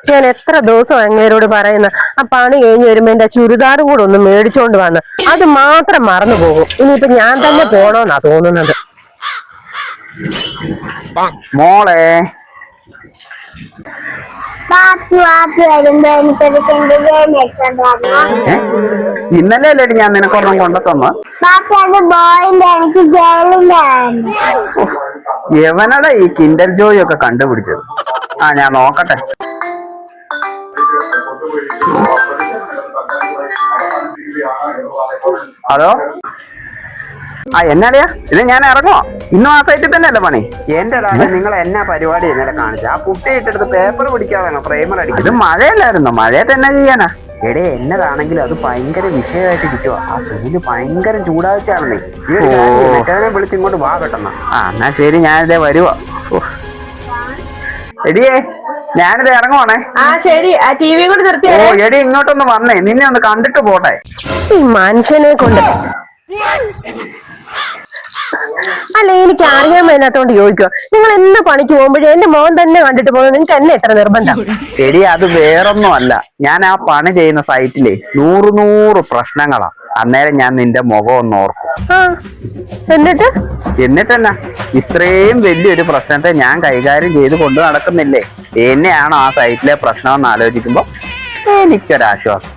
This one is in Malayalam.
ഞാൻ എത്ര ദിവസം അങ്ങേരോട് പറയുന്ന ആ പണി കഴിഞ്ഞ് വരുമ്പോ എന്റെ ചുരിദാറും കൂടെ ഒന്ന് മേടിച്ചോണ്ട് വന്ന് അത് മാത്രം മറന്നു പോകും. ഇനിയിപ്പൊ ഞാൻ തന്നെ പോണോന്നാ തോന്നുന്നത്. മോളെ ഇന്നലെ അല്ലേടി ഞാൻ നിനക്കൊരെണ്ണം കൊണ്ടുതന്നു. എവനടാ ഈ കിൻഡർ ജോയ് ഒക്കെ കണ്ടുപിടിച്ചത്? ഞാൻ നോക്കട്ടെ. ഹലോ, എന്നാടിയാ ഇത്? ഞാൻ ഇറങ്ങുവോ? ഇന്നും ആ സൈറ്റിൽ തന്നെ അല്ലേ പണി? എന്റെ നിങ്ങൾ എന്നാ പരിപാടി ഇന്നലെ കാണിച്ച? ആ പുട്ടി ഇട്ടെടുത്ത് പേപ്പർ പിടിക്കാതാണോ പ്രൈമർ അടിക്കും? ഇത് മഴയല്ലായിരുന്നോ? മഴയത്ത് എന്നാ ചെയ്യാനാ? എടേ, എന്നതാണെങ്കിലും അത് ഭയങ്കര വിഷയമായിട്ടിരിക്കുവാ. ആ സുനില് ഭയങ്കര ചൂടാഴ്ചയാണെന്നേ. മറ്റവനെ വിളിച്ച് ഇങ്ങോട്ട് വാ പെട്ടെന്ന്. എന്നാ ശരി, ഞാനിതേ വരുവാ. എടിയേ, ഞാനിത് ഇറങ്ങുവാണേ. ശരി, ആ ടി വി കൂടെ നിർത്തിയോ? എടി, ഇങ്ങോട്ടൊന്ന് വന്നേ, നിന്നെ ഒന്ന് കണ്ടിട്ട് പോട്ടെ. ഈ മനുഷ്യനെ കൊണ്ട് അല്ല, എനിക്ക് അറിയാൻ മേലാത്തോണ്ട് ചോദിക്കോ, നിങ്ങൾ എന്ന് പണിക്ക് പോകുമ്പോഴേ എന്റെ മോൻ തന്നെ കണ്ടിട്ട് പോകുന്നത് നിങ്ങൾക്ക് എന്നെ എത്ര നിർബന്ധം? എടി, അത് വേറൊന്നും അല്ല. ഞാൻ ആ പണി ചെയ്യുന്ന സൈറ്റിലെ 100 പ്രശ്നങ്ങളാ. അന്നേരം ഞാൻ നിന്റെ മുഖം ഒന്ന് ഓർക്കും. എന്നിട്ടെന്നാ, ഇത്രയും വലിയൊരു പ്രശ്നത്തെ ഞാൻ കൈകാര്യം ചെയ്ത് കൊണ്ട് നടക്കുന്നില്ലേ? എന്നെയാണോ ആ സൈറ്റിലെ പ്രശ്നം എന്ന് ആലോചിക്കുമ്പോ എനിക്കൊരാശ്വാസം.